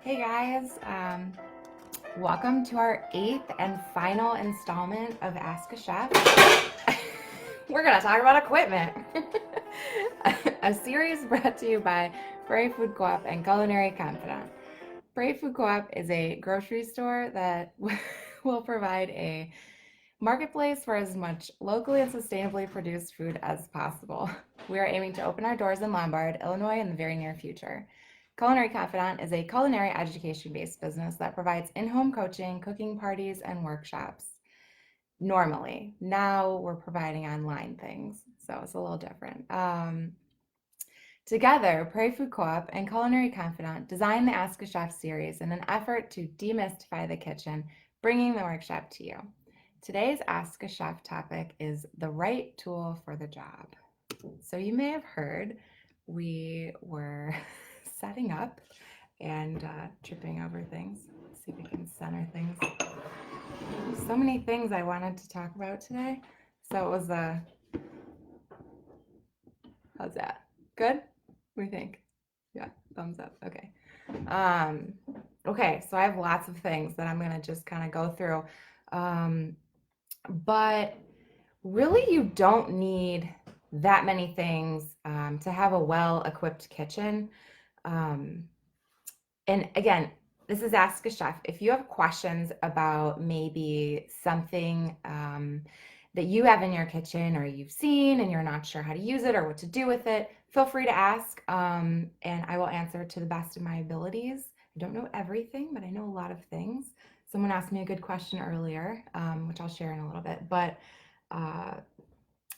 Hey guys, welcome to our 8th and final installment of Ask a Chef. We're going to talk about equipment. A series brought to you by Prairie Food Co-op and Culinary Confidante. Prairie Food Co-op is a grocery store that will provide a marketplace for as much locally and sustainably produced food as possible. We are aiming to open our doors in Lombard, Illinois in the very near future. Culinary Confidante is a culinary education-based business that provides in-home coaching, cooking parties, and workshops. Normally, now we're providing online things, so it's a little different. Together, Prairie Food Co-op and Culinary Confidante designed the Ask a Chef series in an effort to demystify the kitchen, bringing the workshop to you. Today's Ask a Chef topic is the right tool for the job. So you may have heard we were setting up and tripping over things. Let's see if we can center things. So many things I wanted to talk about today. So it was how's that? Good? What do you think? Yeah, thumbs up. Okay. Okay, so I have lots of things that I'm gonna just kind of go through. But really you don't need that many things to have a well-equipped kitchen. And again, this is Ask a Chef. If you have questions about maybe something that you have in your kitchen or you've seen and you're not sure how to use it or what to do with it, feel free to ask and I will answer to the best of my abilities. I don't know everything, but I know a lot of things. Someone asked me a good question earlier, which I'll share in a little bit. But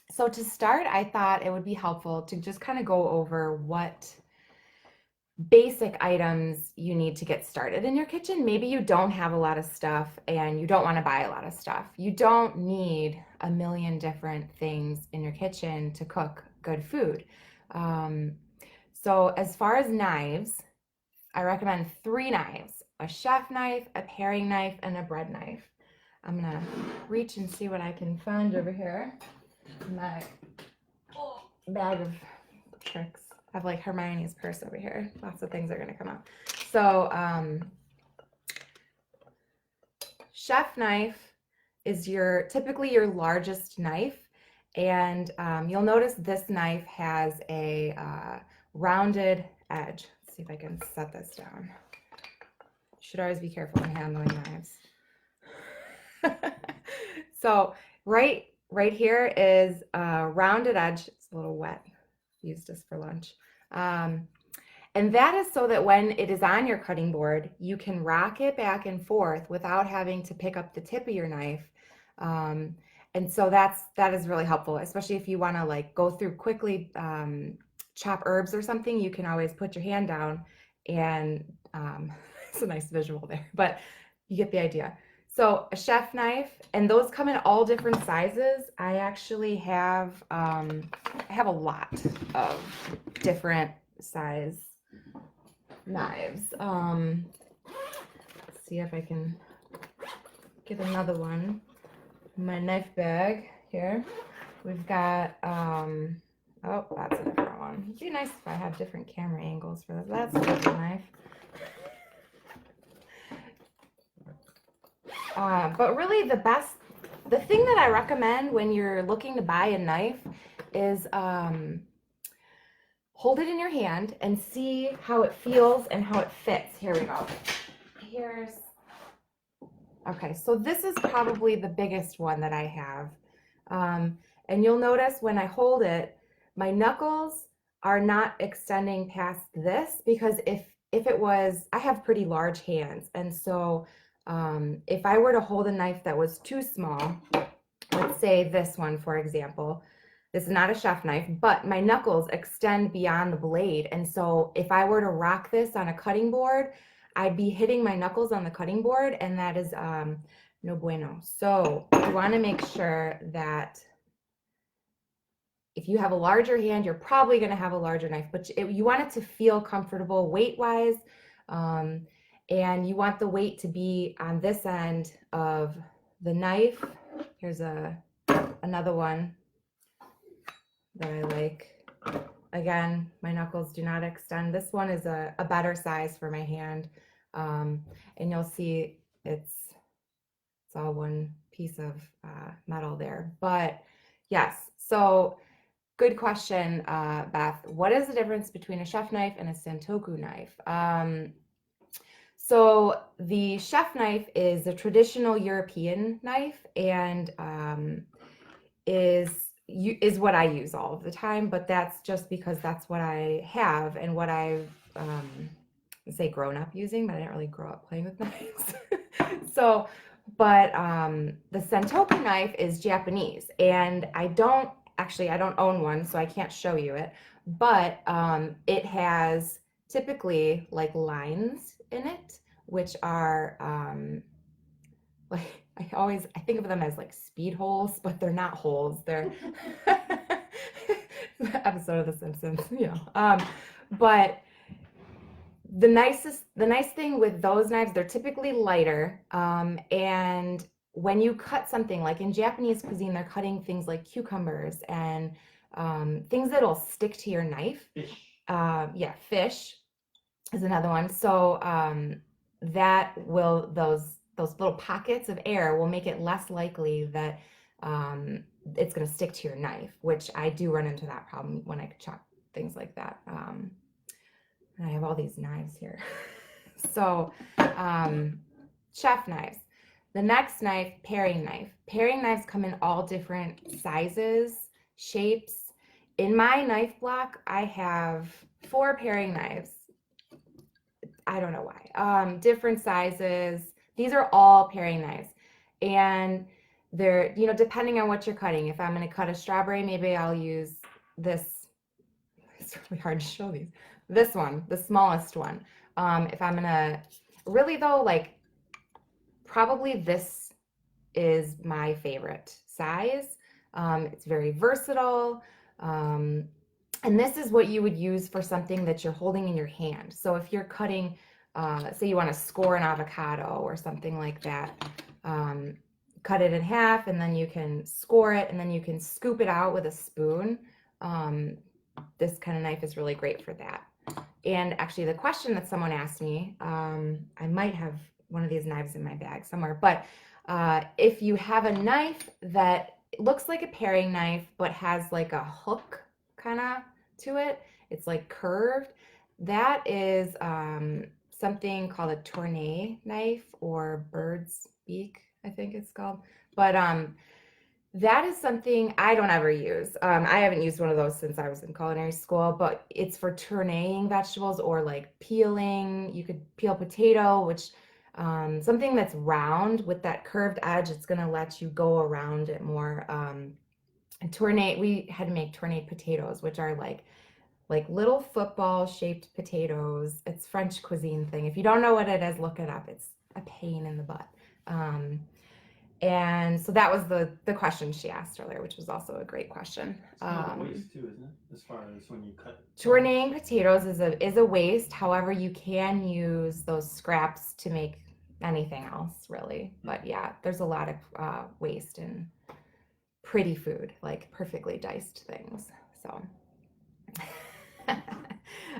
so to start, I thought it would be helpful to just kind of go over what basic items you need to get started in your kitchen. Maybe you don't have a lot of stuff and you don't want to buy a lot of stuff. You don't need a million different things in your kitchen to cook good food. So as far as knives, I recommend 3 knives: a chef knife, a paring knife, and a bread knife. I'm gonna reach and see what I can find over here in my bag of tricks. I have like Hermione's purse over here. Lots of things are gonna come out. So chef knife is typically your largest knife, and you'll notice this knife has a rounded edge. Let's see if I can set this down. Should always be careful when handling knives. So right here is a rounded edge. It's a little wet. Used this for lunch. And that is so that when it is on your cutting board, you can rock it back and forth without having to pick up the tip of your knife. And so that is really helpful, especially if you want to like go through quickly, chop herbs or something. You can always put your hand down and it's a nice visual there, but you get the idea. So a chef knife, and those come in all different sizes. I actually have I have a lot of different size knives. Let's see if I can get another one. My knife bag here. We've got oh, that's a different one. It'd be nice if I had different camera angles for this. That's a different knife. But really the thing that I recommend when you're looking to buy a knife is hold it in your hand and see how it feels and how it fits. Here we go. Okay, so this is probably the biggest one that I have. And you'll notice when I hold it, my knuckles are not extending past this, because if it was, I have pretty large hands, and so if I were to hold a knife that was too small, let's say this one, for example, this is not a chef knife, but my knuckles extend beyond the blade. And so if I were to rock this on a cutting board, I'd be hitting my knuckles on the cutting board, and that is no bueno. So you want to make sure that if you have a larger hand, you're probably going to have a larger knife, but you want it to feel comfortable weight-wise. And you want the weight to be on this end of the knife. Here's another one that I like. Again, my knuckles do not extend. This one is a better size for my hand. And you'll see it's all one piece of metal there. But yes, so good question, Beth. What is the difference between a chef knife and a Santoku knife? So the chef knife is a traditional European knife and is what I use all of the time, but that's just because that's what I have and what I've say grown up using, but I didn't really grow up playing with knives. So, but the Santoku knife is Japanese, and I don't own one, so I can't show you it, but it has typically like lines in it, which are like I think of them as like speed holes, but they're not holes. They're the episode of The Simpsons, you know. But the nice thing with those knives, they're typically lighter. And when you cut something like in Japanese cuisine, they're cutting things like cucumbers and things that'll stick to your knife. Fish. Yeah, fish is another one. So that will those little pockets of air will make it less likely that it's going to stick to your knife, which I do run into that problem when I chop things like that. And I have all these knives here. So chef knives. The next knife, paring knife. Paring knives come in all different sizes, shapes. In my knife block, I have 4 paring knives. I don't know why. Different sizes. These are all paring knives. And they're, you know, depending on what you're cutting. If I'm going to cut a strawberry, maybe I'll use this. It's really hard to show these. This one, the smallest one. If I'm going to, really though, like probably this is my favorite size. It's very versatile. And this is what you would use for something that you're holding in your hand. So if you're cutting, say you want to score an avocado or something like that, cut it in half and then you can score it and then you can scoop it out with a spoon. This kind of knife is really great for that. And actually the question that someone asked me, I might have one of these knives in my bag somewhere, but if you have a knife that looks like a paring knife but has like a hook kind of to it, it's like curved, that is something called a tournée knife or bird's beak, I think it's called. But that is something I don't ever use. I haven't used one of those since I was in culinary school, but it's for tournéing vegetables or like peeling. You could peel potato, which something that's round with that curved edge, it's going to let you go around it more. And tournée, we had to make tournée potatoes, which are like little football shaped potatoes. It's French cuisine thing. If you don't know what it is, look it up. It's a pain in the butt. And so that was the question she asked earlier, which was also a great question. It's kind of a waste too, isn't it? As far as when you cut. Tournéing potatoes is a waste. However, you can use those scraps to make anything else, really. But yeah, there's a lot of waste in pretty food, like perfectly diced things. So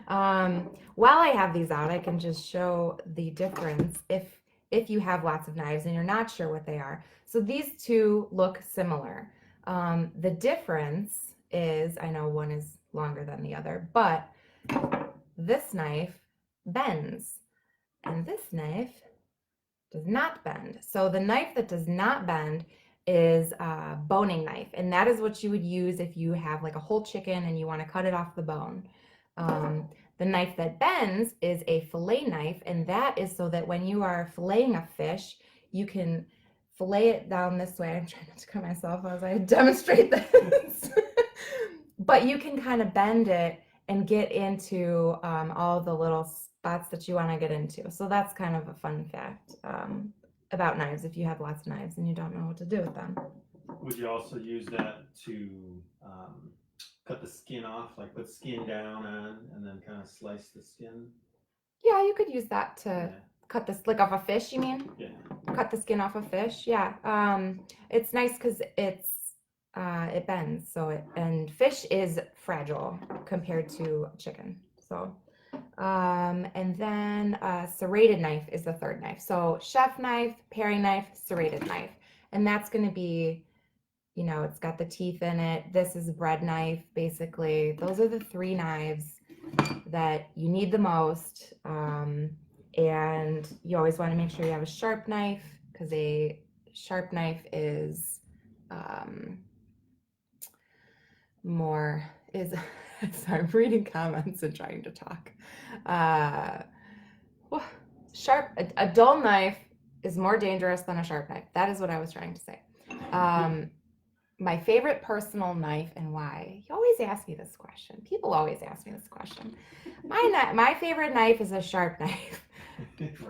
while I have these out, I can just show the difference if you have lots of knives and you're not sure what they are. So these two look similar. The difference is, I know one is longer than the other, but this knife bends and this knife does not bend. So the knife that does not bend is a boning knife, and that is what you would use if you have like a whole chicken and you want to cut it off the bone. The knife that bends is a fillet knife, and that is so that when you are filleting a fish, you can fillet it down this way. I'm trying not to cut myself as I demonstrate this. But you can kind of bend it and get into all the little spots that you want to get into. So that's kind of a fun fact about knives if you have lots of knives and you don't know what to do with them. Would you also use that to cut the skin off, like put skin down on and then kind of slice the skin? Yeah, you could use that to cut the slick off a fish, you mean? Yeah. Cut the skin off a fish, yeah. It's nice because it bends, so and fish is fragile compared to chicken. So And then serrated knife is the third knife. So chef knife, paring knife, serrated knife. And that's going to be, you know, it's got the teeth in it. This is a bread knife, basically. Those are the three knives that you need the most. And you always want to make sure you have a sharp knife, because a sharp knife is more is sorry, I'm reading comments and trying to talk. A dull knife is more dangerous than a sharp knife. That is what I was trying to say. My favorite personal knife and why. You always ask me this question. People always ask me this question. My favorite knife is a sharp knife.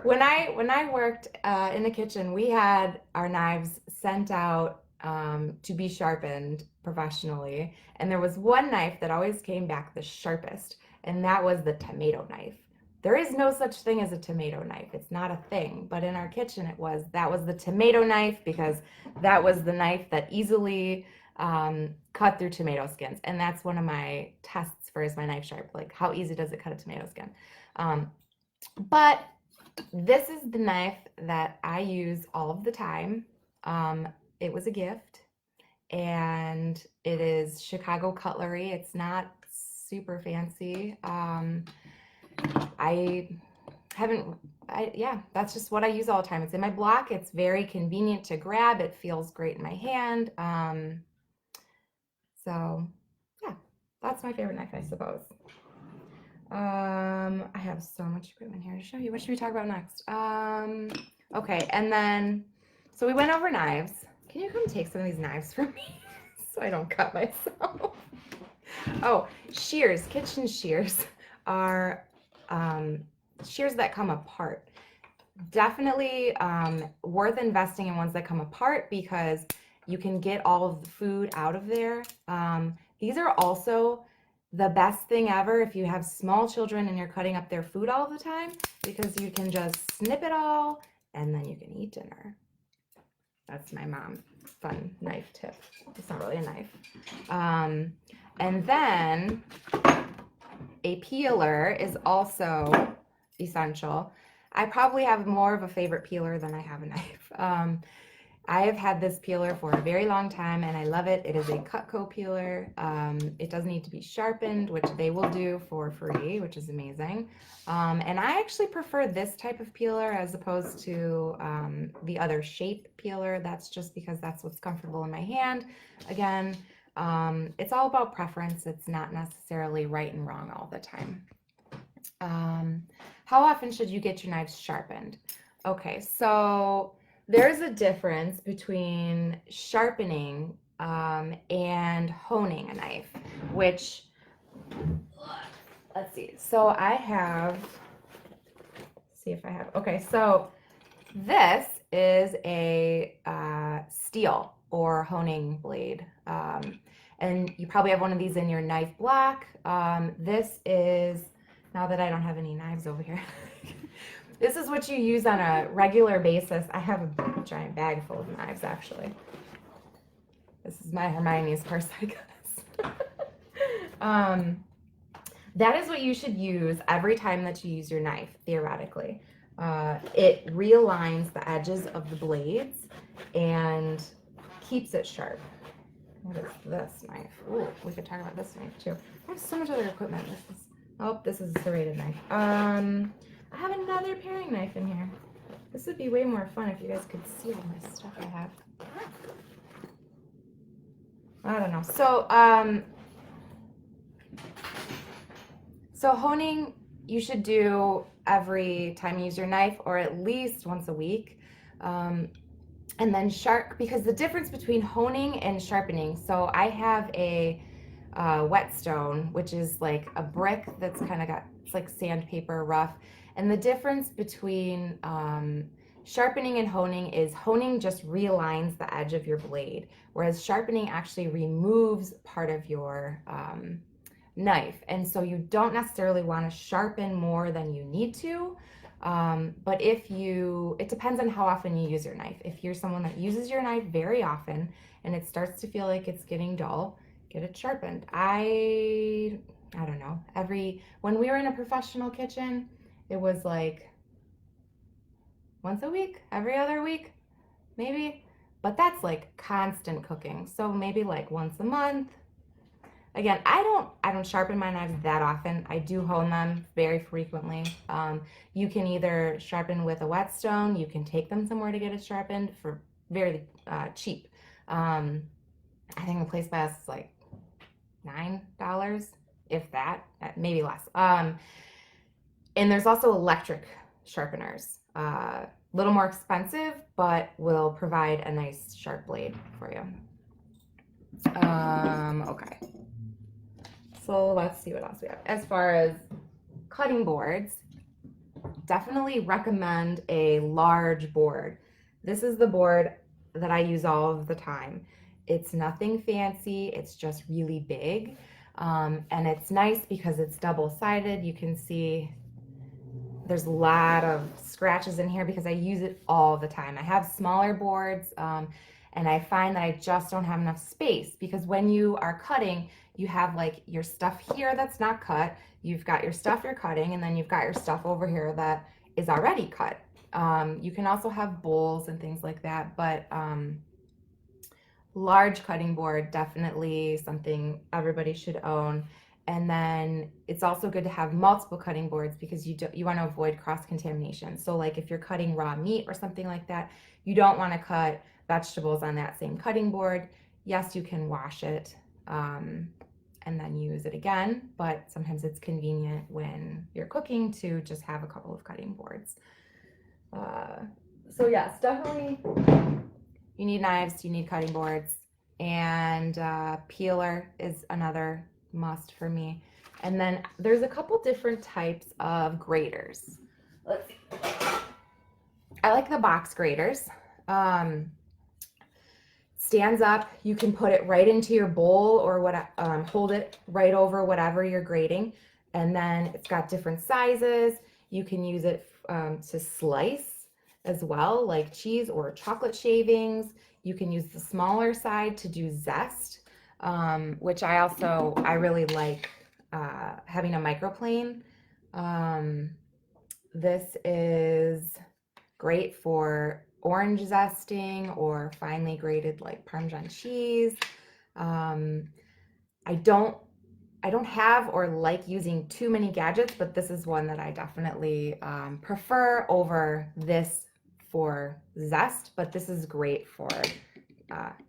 When I worked in the kitchen, we had our knives sent out to be sharpened professionally, and there was one knife that always came back the sharpest, and that was the tomato knife. There is no such thing as a tomato knife. It's not a thing, but in our kitchen that was the tomato knife, because that was the knife that easily cut through tomato skins, and that's one of my tests for, is my knife sharp? Like, how easy does it cut a tomato skin? But this is the knife that I use all of the time. It was a gift, and it is Chicago cutlery. It's not super fancy. That's just what I use all the time. It's in my block. It's very convenient to grab. It feels great in my hand. So yeah, that's my favorite knife, I suppose. I have so much equipment here to show you. What should we talk about next? Okay, and then, so we went over knives. Can you come take some of these knives from me so I don't cut myself? Oh, shears, kitchen shears are shears that come apart. Definitely worth investing in ones that come apart, because you can get all of the food out of there. These are also the best thing ever if you have small children and you're cutting up their food all the time, because you can just snip it all and then you can eat dinner. That's my mom's fun knife tip. It's not really a knife. And then a peeler is also essential. I probably have more of a favorite peeler than I have a knife. I have had this peeler for a very long time and I love it. It is a Cutco peeler. It doesn't need to be sharpened, which they will do for free, which is amazing. And I actually prefer this type of peeler as opposed to the other shape peeler. That's just because that's what's comfortable in my hand. Again, it's all about preference. It's not necessarily right and wrong all the time. How often should you get your knives sharpened? Okay, so there's a difference between sharpening and honing a knife, which, let's see. So I have, see if I have, okay, so this is a steel or honing blade. And you probably have one of these in your knife block. This is, now that I don't have any knives over here, this is what you use on a regular basis. I have a giant bag full of knives, actually. This is my Hermione's purse, I guess. That is what you should use every time that you use your knife, theoretically. It realigns the edges of the blades and keeps it sharp. What is this knife? Ooh, we could talk about this knife too. I have so much other equipment. This is a serrated knife. I have another paring knife in here. This would be way more fun if you guys could see all my stuff I have. I don't know. So honing you should do every time you use your knife, or at least once a week. And then because the difference between honing and sharpening, so I have a whetstone, which is like a brick that's kind of got, it's like sandpaper rough. And the difference between sharpening and honing is honing just realigns the edge of your blade, whereas sharpening actually removes part of your knife. And so you don't necessarily want to sharpen more than you need to. But it depends on how often you use your knife. If you're someone that uses your knife very often and it starts to feel like it's getting dull, get it sharpened. I I don't know, when we were in a professional kitchen, it was like once a week, every other week, maybe. But that's like constant cooking. So maybe like once a month. Again, I don't sharpen my knives that often. I do hone them very frequently. You can either sharpen with a whetstone. You can take them somewhere to get it sharpened for very cheap. Um, I think the place lasts like $9, if that, maybe less. And there's also electric sharpeners. A little more expensive, but will provide a nice sharp blade for you. Okay. So let's see what else we have. As far as cutting boards, definitely recommend a large board. This is the board that I use all of the time. It's nothing fancy, it's just really big. And it's nice because it's double-sided. You can see there's a lot of scratches in here because I use it all the time. I have smaller boards, and I find that I just don't have enough space because when you are cutting, you have like your stuff here that's not cut, you've got your stuff you're cutting, and then you've got your stuff over here that is already cut. You can also have bowls and things like that, but large cutting board, definitely something everybody should own. And then it's also good to have multiple cutting boards because you want to avoid cross-contamination. So like if you're cutting raw meat or something like that, you don't want to cut vegetables on that same cutting board. Yes, you can wash it and then use it again, but sometimes it's convenient when you're cooking to just have a couple of cutting boards. So yes, definitely you need knives, you need cutting boards, and peeler is another must for me. And then there's a couple different types of graters. Let's see. I like the box graters. Stands up, you can put it right into your bowl or hold it right over whatever you're grating. And then it's got different sizes. You can use it to slice as well, like cheese or chocolate shavings. You can use the smaller side to do zest, which I really like having a microplane. This is great for orange zesting or finely grated like Parmesan cheese. I don't have or like using too many gadgets, but this is one that I definitely prefer over this for zest, but this is great for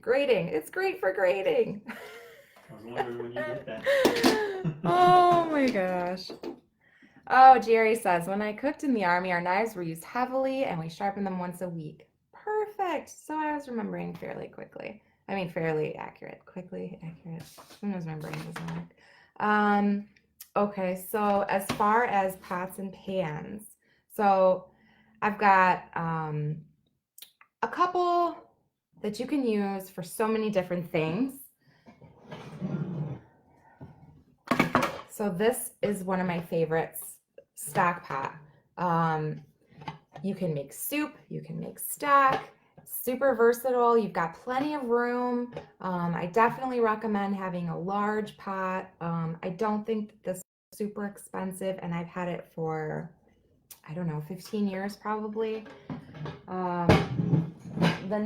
grating. It's great for grating. I was wondering when you get that. Oh my gosh. Oh, Jerry says, when I cooked in the Army, our knives were used heavily and we sharpened them once a week. Perfect. So I was remembering fairly quickly. I mean, fairly accurate. Quickly accurate. Sometimes my brain doesn't work. Okay, so as far as pots and pans, so I've got a couple that you can use for so many different things. So this is one of my favorites, stock pot. You can make soup, you can make stock, super versatile. You've got plenty of room. I definitely recommend having a large pot. I don't think that this is super expensive, and I've had it for, I don't know, 15 years probably. The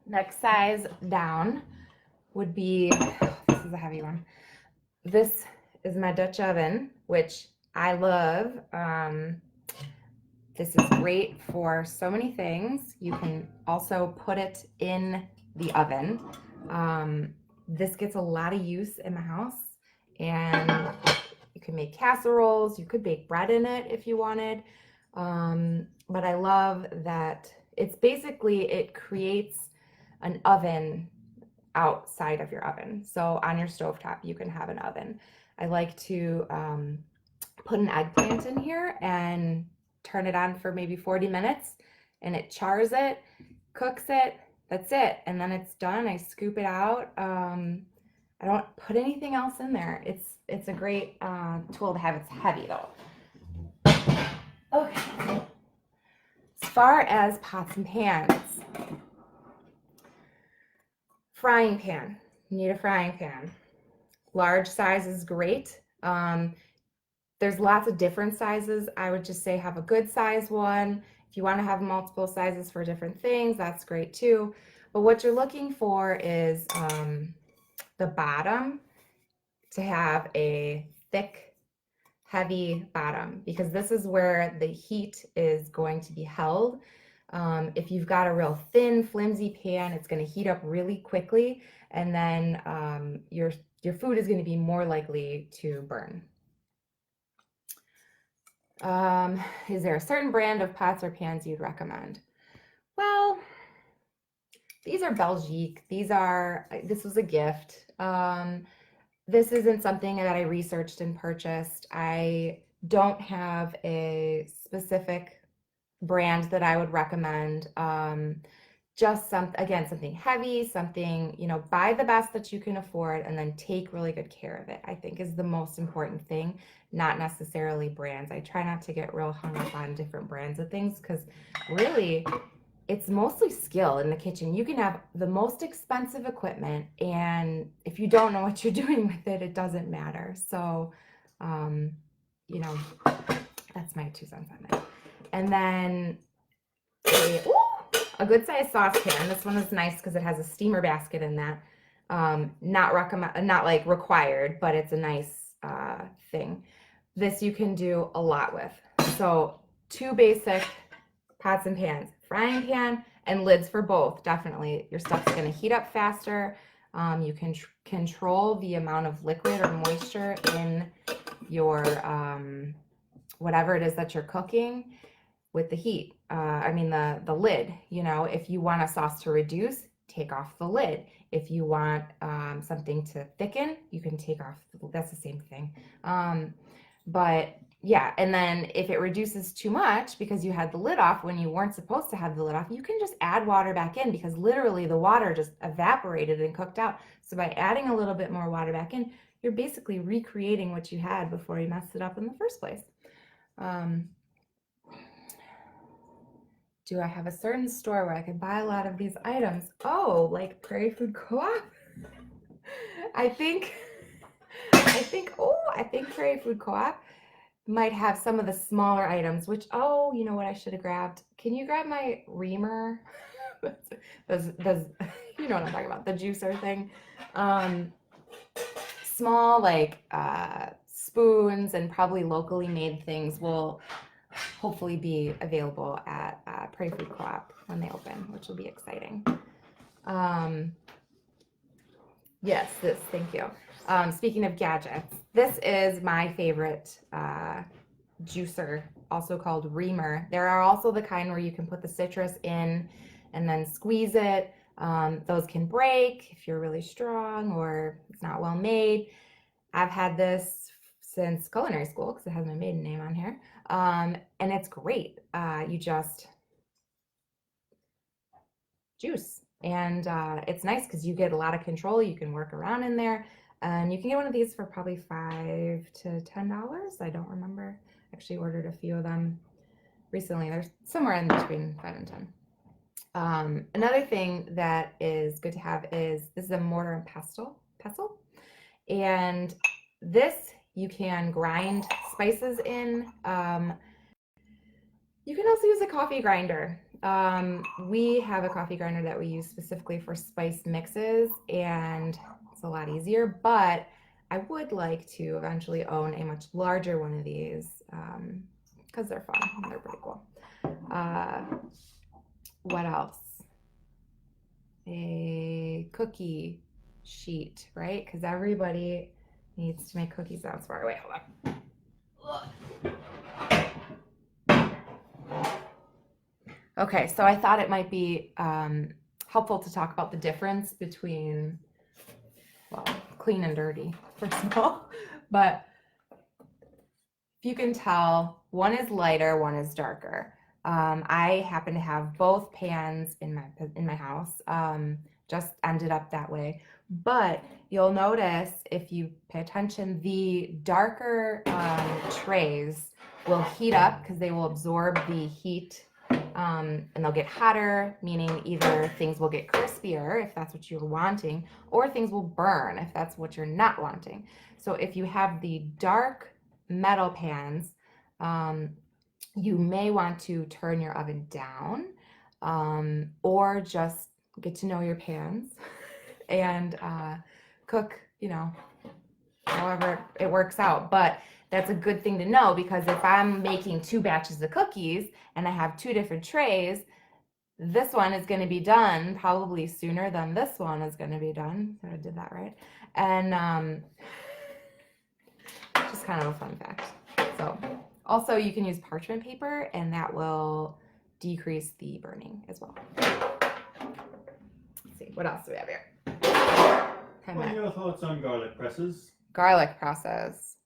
next size down would be, this is a heavy one. This is my Dutch oven, which I love. This is great for so many things. You can also put it in the oven. This gets a lot of use in my house, and you can make casseroles. You could bake bread in it if you wanted. But I love that it's basically, it creates an oven outside of your oven. So on your stovetop, you can have an oven. I like to put an eggplant in here and turn it on for maybe 40 minutes, and it chars it, cooks it, that's it. And then it's done. I scoop it out. I don't put anything else in there. It's a great tool to have. It's heavy though. Okay. As far as pots and pans, frying pan. You need a frying pan. Large size is great. There's lots of different sizes. I would just say have a good size one. If you want to have multiple sizes for different things, that's great too. But what you're looking for is the bottom to have a thick, heavy bottom, because this is where the heat is going to be held. If you've got a real thin, flimsy pan, it's going to heat up really quickly, and then your food is going to be more likely to burn. Is there a certain brand of pots or pans you'd recommend? Well, these are Belgique. This was a gift. This isn't something that I researched and purchased. I don't have a specific brand that I would recommend. Just something heavy, something, buy the best that you can afford and then take really good care of it, I think is the most important thing, not necessarily brands. I try not to get real hung up on different brands of things because really it's mostly skill in the kitchen. You can have the most expensive equipment, and if you don't know what you're doing with it, it doesn't matter. So, that's my 2 cents on it. And then a good sized saucepan. This one is nice because it has a steamer basket in that. Not like required, but it's a nice thing. This you can do a lot with. So 2 basic pots and pans, frying pan and lids for both. Definitely your stuff's going to heat up faster. You can control the amount of liquid or moisture in your whatever it is that you're cooking with the heat. The lid. If you want a sauce to reduce, take off the lid. If you want something to thicken, you can take off. That's the same thing. But yeah, and then if it reduces too much because you had the lid off when you weren't supposed to have the lid off, you can just add water back in because literally the water just evaporated and cooked out. So by adding a little bit more water back in, you're basically recreating what you had before you messed it up in the first place. Do I have a certain store where I can buy a lot of these items? Oh, like Prairie Food Co-op? I think Prairie Food Co-op might have some of the smaller items, which, you know what I should have grabbed? Can you grab my reamer? those, you know what I'm talking about, the juicer thing. Small, like, spoons and probably locally made things will hopefully be available at Prairie Food Co-op when they open, which will be exciting. Yes, thank you. Speaking of gadgets, this is my favorite juicer, also called reamer. There are also the kind where you can put the citrus in and then squeeze it. Those can break if you're really strong or it's not well made. I've had this since culinary school because it has my maiden name on here. And it's great. You just juice. And it's nice because you get a lot of control. You can work around in there. And you can get one of these for probably $5 to $10. I don't remember. Actually ordered a few of them recently. They're somewhere in between 5 and 10. Another thing that is good to have is this is a mortar and pestle. And this you can grind spices in. You can also use a coffee grinder. We have a coffee grinder that we use specifically for spice mixes, and it's a lot easier, but I would like to eventually own a much larger one of these because they're fun and they're pretty cool. What else? A cookie sheet, right? Because everybody needs to make cookies. That's far away. Hold on. Okay, so I thought it might be helpful to talk about the difference between, well, clean and dirty, first of all. But if you can tell, one is lighter, one is darker. I happen to have both pans in my house. Just ended up that way. But you'll notice if you pay attention, the darker trays will heat up because they will absorb the heat and they'll get hotter, meaning either things will get crispier if that's what you're wanting, or things will burn if that's what you're not wanting. So if you have the dark metal pans, you may want to turn your oven down, or just get to know your pans and cook, however it works out. But that's a good thing to know, because if I'm making 2 batches of cookies and I have 2 different trays, this one is going to be done probably sooner than this one is going to be done. So I did that right. And just kind of a fun fact. So also you can use parchment paper, and that will decrease the burning as well. Let's see, what else do we have here? What are your thoughts on garlic presses? Garlic presses.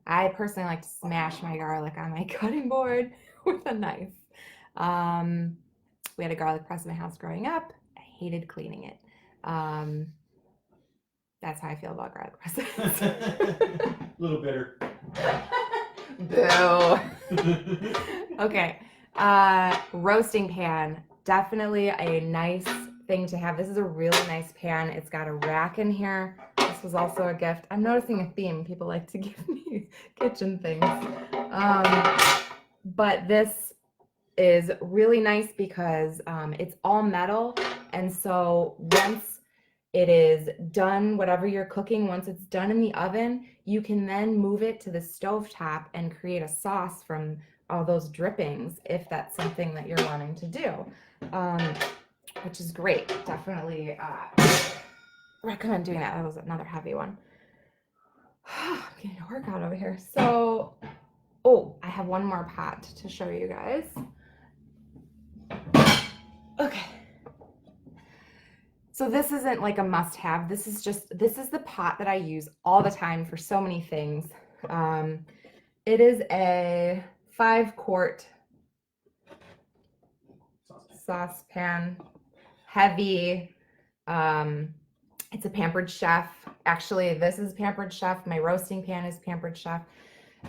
I personally like to smash my garlic on my cutting board with a knife. We had a garlic press in my house growing up. I hated cleaning it. That's how I feel about garlic presses. A little bitter. Boo. Okay. Roasting pan. Definitely a nice thing to have. This is a really nice pan. It's got a rack in here. This was also a gift. I'm noticing a theme. People like to give me kitchen things. But this is really nice because it's all metal. And so once it is done, whatever you're cooking, once it's done in the oven, you can then move it to the stovetop and create a sauce from all those drippings, if that's something that you're wanting to do, which is great. Definitely recommend doing that. That was another heavy one. I'm getting a workout over here. So, I have one more pot to show you guys. Okay. So this isn't like a must-have. This is the pot that I use all the time for so many things. It is a 5-quart saucepan, heavy. It's a Pampered Chef. Actually, this is Pampered Chef. My roasting pan is Pampered Chef,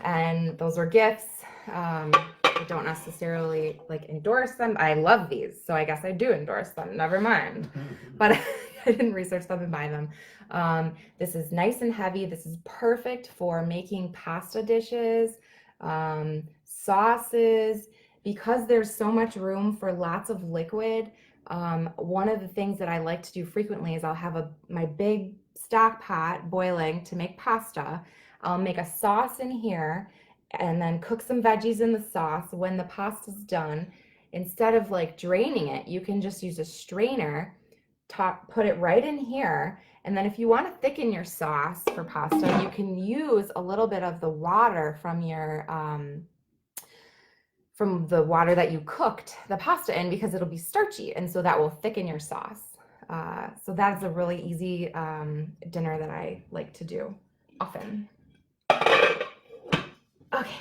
and those are gifts. I don't necessarily endorse them. I love these, so I guess I do endorse them. Never mind. But I didn't research them and buy them. This is nice and heavy. This is perfect for making pasta dishes, sauces, because there's so much room for lots of liquid. One of the things that I like to do frequently is I'll have my big stock pot boiling to make pasta. I'll make a sauce in here and then cook some veggies in the sauce. When the pasta's done, instead of draining it, you can just use a strainer, put it right in here. And then if you want to thicken your sauce for pasta, you can use a little bit of the water from the water that you cooked the pasta in, because it'll be starchy, and so that will thicken your sauce. So that's a really easy dinner that I like to do often. Okay.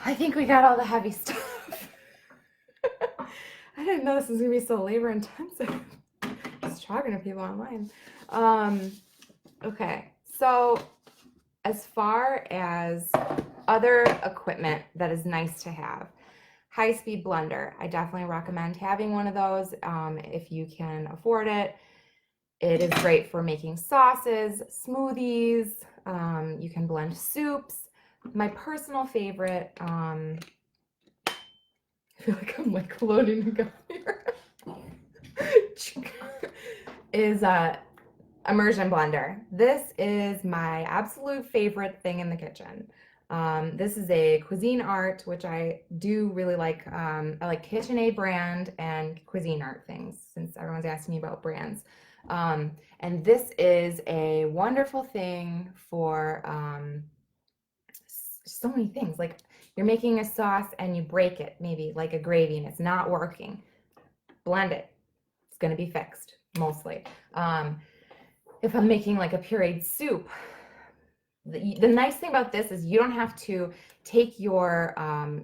I think we got all the heavy stuff. I didn't know this was gonna be so labor intensive. Just talking to people online. Okay, so as far as other equipment that is nice to have, high-speed blender. I definitely recommend having one of those if you can afford it. It is great for making sauces, smoothies. You can blend soups. My personal favorite, I feel like I'm loading a gun here, is Immersion Blender. This is my absolute favorite thing in the kitchen. This is a Cuisine Art, which I do really like. I like KitchenAid brand and Cuisine Art things, since everyone's asking me about brands. And this is a wonderful thing for so many things. Like, you're making a sauce and you break it, maybe like a gravy, and it's not working. Blend it. It's going to be fixed, mostly. If I'm making like a pureed soup, the nice thing about this is you don't have to take your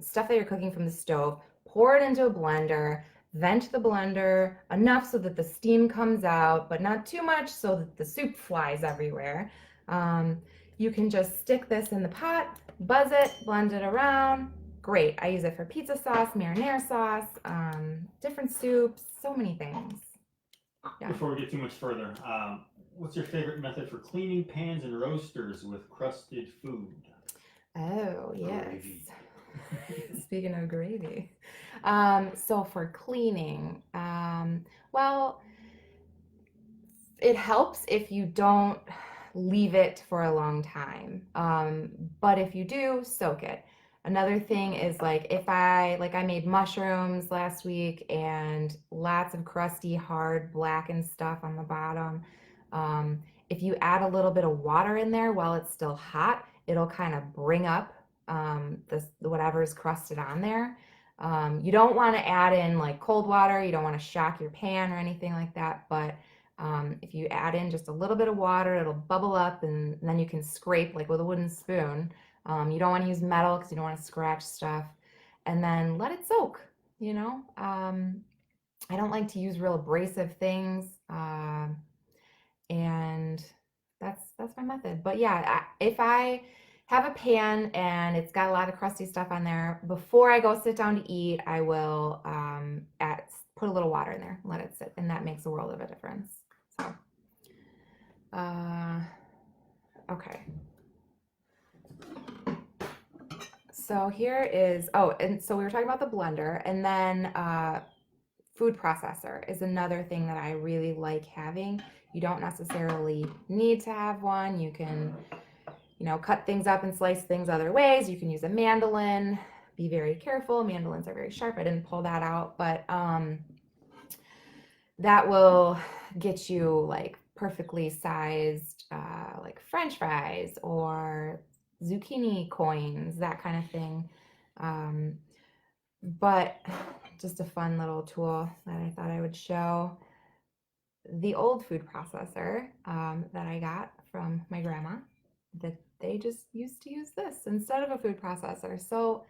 stuff that you're cooking from the stove, pour it into a blender, vent the blender enough so that the steam comes out, but not too much so that the soup flies everywhere. You can just stick this in the pot, buzz it, blend it around. Great. I use it for pizza sauce, marinara sauce, different soups, so many things. Yeah. Before we get too much further, what's your favorite method for cleaning pans and roasters with crusted food? Oh, yes. Gravy. Speaking of gravy. So for cleaning, well, it helps if you don't leave it for a long time. But if you do, soak it. Another thing is like if I made mushrooms last week and lots of crusty, hard, blackened stuff on the bottom. If you add a little bit of water in there while it's still hot, it'll kind of bring up this whatever's crusted on there. You don't want to add in like cold water. You don't want to shock your pan or anything like that. But if you add in just a little bit of water, it'll bubble up and then you can scrape like with a wooden spoon. You don't want to use metal because you don't want to scratch stuff. And then let it soak, you know. I don't like to use real abrasive things. And that's my method. But yeah, if I have a pan and it's got a lot of crusty stuff on there, before I go sit down to eat, I will put a little water in there, let it sit, and that makes a world of a difference. So, okay. So here is, and so we were talking about the blender, and then food processor is another thing that I really like having. You don't necessarily need to have one. You can, cut things up and slice things other ways. You can use a mandolin. Be very careful. Mandolins are very sharp. I didn't pull that out, but that will get you like perfectly sized like French fries or zucchini coins, that kind of thing. But just a fun little tool that I thought I would show. The old food processor that I got from my grandma, that they just used to use this instead of a food processor. So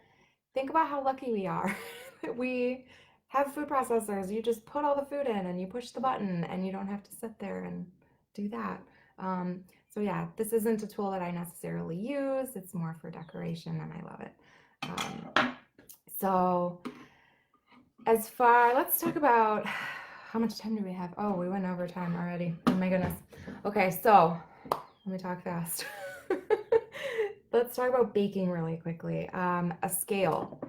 think about how lucky we are that we have food processors. You just put all the food in and you push the button and you don't have to sit there and do that. So yeah, this isn't a tool that I necessarily use. It's more for decoration and I love it. So let's talk about how much time do we have? Oh, we went over time already. Oh my goodness. Okay, so let me talk fast. Let's talk about baking really quickly. A scale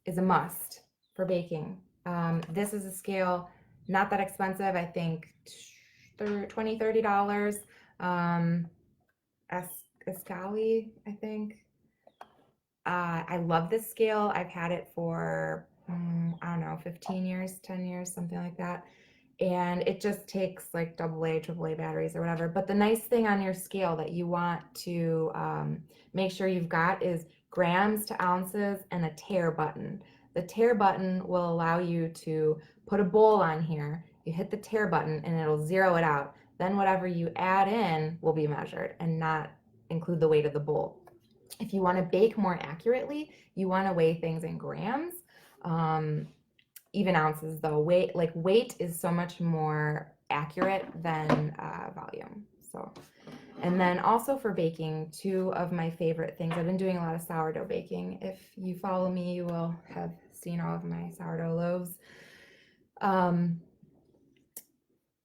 is a must for baking. This is a scale, not that expensive. I think $20, $30. Escali, I think. I love this scale. I've had it for, I don't know, 15 years, 10 years, something like that. And it just takes like AA, AAA batteries or whatever. But the nice thing on your scale that you want to make sure you've got is grams to ounces and a tare button. The tare button will allow you to put a bowl on here. You hit the tare button and it'll zero it out. Then whatever you add in will be measured and not include the weight of the bowl. If you want to bake more accurately, you want to weigh things in grams. Even ounces though. Weight is so much more accurate than volume. So, and then also for baking, two of my favorite things. I've been doing a lot of sourdough baking. If you follow me, you will have seen all of my sourdough loaves.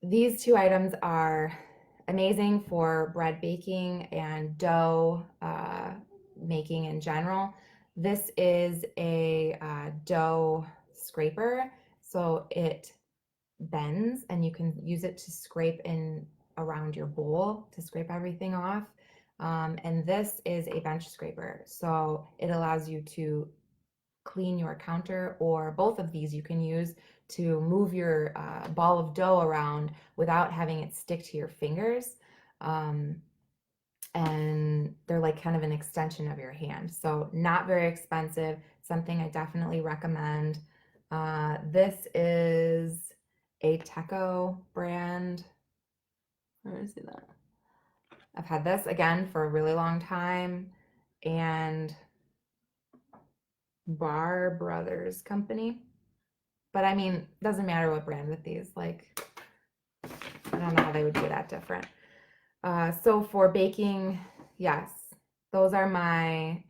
These two items are amazing for bread baking and dough making in general. This is a dough scraper, so it bends and you can use it to scrape in around your bowl to scrape everything off. And this is a bench scraper, so it allows you to clean your counter, or both of these you can use to move your ball of dough around without having it stick to your fingers. And they're like kind of an extension of your hand. So not very expensive, something I definitely recommend. This is a Teco brand. Where is that? I've had this again for a really long time, and Bar Brothers Company. But I mean, doesn't matter what brand with these. Like, I don't know how they would do that different. So for baking, yes, those are my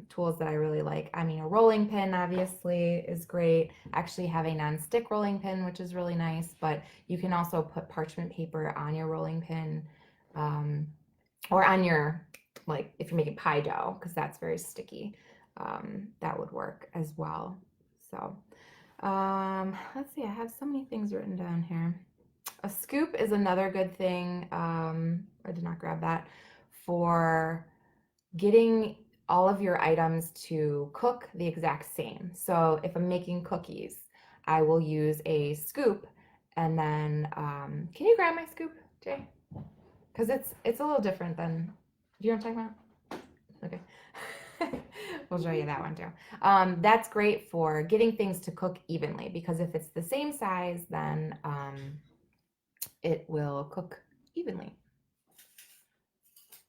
tools that I really like. I mean, a rolling pin obviously is great. I actually have a non-stick rolling pin, which is really nice, but you can also put parchment paper on your rolling pin, or on your, like if you're making pie dough, because that's very sticky. That would work as well. So let's see, I have so many things written down here. A scoop is another good thing. I did not grab that for getting all of your items to cook the exact same. So if I'm making cookies, I will use a scoop, and then can you grab my scoop, Jay? Because it's a little different than, do you know what I'm talking about? Okay. We'll show you that one too. That's great for getting things to cook evenly, because if it's the same size, then it will cook evenly.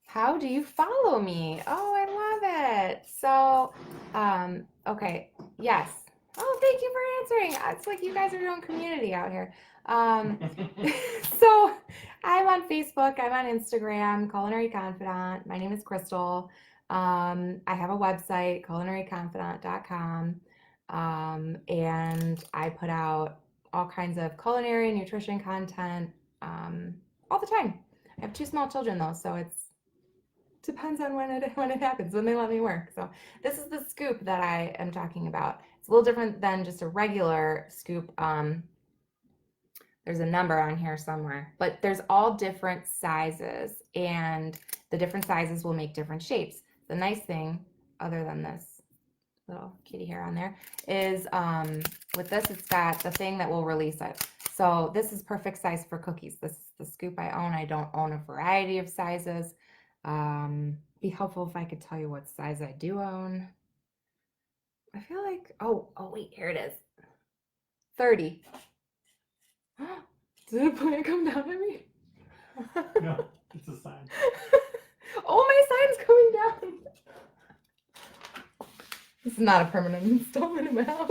How do you follow me? Oh, I love it. So, okay, yes. Oh, thank you for answering. It's like you guys are your own community out here. So I'm on Facebook, I'm on Instagram, Culinary Confidant. My name is Crystal. I have a website, culinaryconfidant.com, and I put out all kinds of culinary nutrition content all the time. I have 2 small children though, so it's depends on when it happens, when they let me work. So this is the scoop that I am talking about. It's a little different than just a regular scoop. There's a number on here somewhere, but there's all different sizes, and the different sizes will make different shapes. The nice thing, other than this little kitty hair on there, is with this, it's got the thing that will release it. So this is perfect size for cookies. This is the scoop I own. I don't own a variety of sizes. Be helpful if I could tell you what size I do own. I feel like, oh wait, here it is. 30. Did a plant come down at me? No, it's a sign. Oh, my sign's coming down. This is not a permanent installment in my house.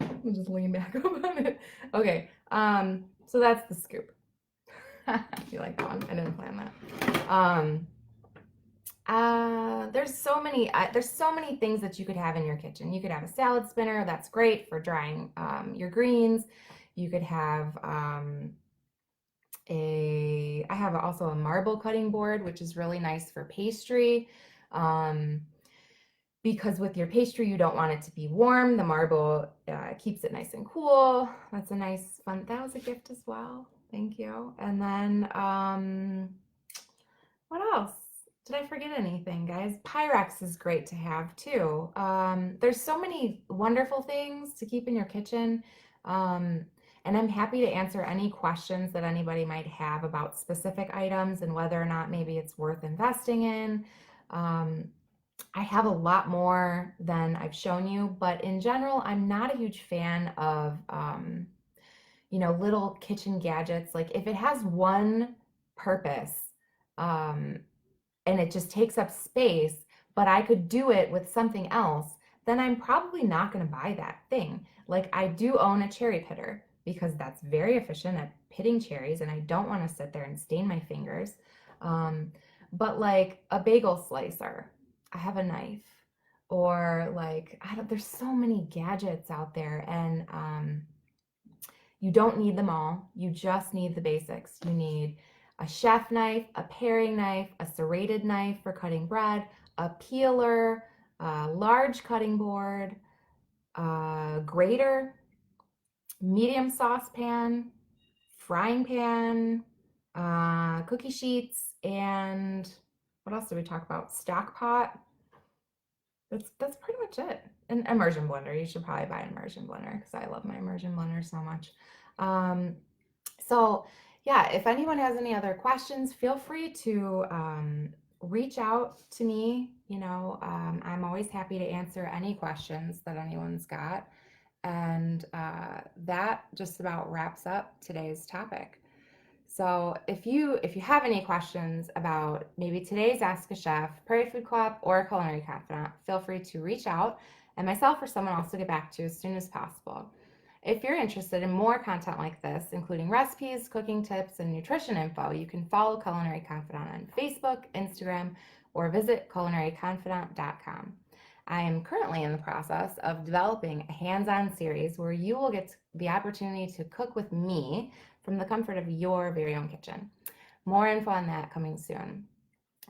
I'll just lean back up on it. Okay, so that's the scoop. You like that one? I didn't plan that. There's so many things that you could have in your kitchen. You could have a salad spinner. That's great for drying your greens. You could have I have also a marble cutting board, which is really nice for pastry. Because with your pastry, you don't want it to be warm. The marble keeps it nice and cool. That's a nice fun. That was a gift as well. Thank you. And then what else? Did I forget anything, guys? Pyrex is great to have too. There's so many wonderful things to keep in your kitchen. And I'm happy to answer any questions that anybody might have about specific items and whether or not maybe it's worth investing in. I have a lot more than I've shown you, but in general, I'm not a huge fan of, little kitchen gadgets. Like if it has one purpose, and it just takes up space, but I could do it with something else, then I'm probably not going to buy that thing. Like I do own a cherry pitter because that's very efficient at pitting cherries, and I don't want to sit there and stain my fingers. But like a bagel slicer, I have a knife, or like there's so many gadgets out there, and you don't need them all. You just need the basics. You need a chef knife, a paring knife, a serrated knife for cutting bread, a peeler, a large cutting board, a grater, medium saucepan, frying pan, cookie sheets, and what else did we talk about? Stock pot. That's pretty much it. An immersion blender. You should probably buy an immersion blender because I love my immersion blender so much. So yeah, if anyone has any other questions, feel free to reach out to me. I'm always happy to answer any questions that anyone's got. And that just about wraps up today's topic. So if you have any questions about maybe today's Ask a Chef, Prairie Food Co-op, or Culinary Confidant, feel free to reach out, and myself or someone else will get back to you as soon as possible. If you're interested in more content like this, including recipes, cooking tips, and nutrition info, you can follow Culinary Confidant on Facebook, Instagram, or visit culinaryconfidant.com. I am currently in the process of developing a hands-on series where you will get the opportunity to cook with me from the comfort of your very own kitchen. More info on that coming soon.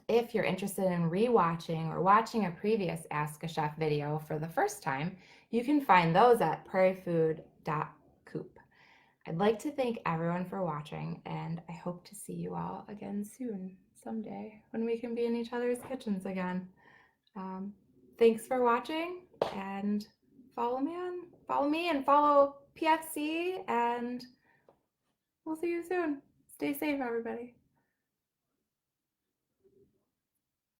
If you're interested in rewatching or watching a previous Ask a Chef video for the first time, you can find those at prairiefood.coop. I'd like to thank everyone for watching, and I hope to see you all again soon, someday, when we can be in each other's kitchens again. Thanks for watching, and follow me and follow PFC, and we'll see you soon. Stay safe, everybody.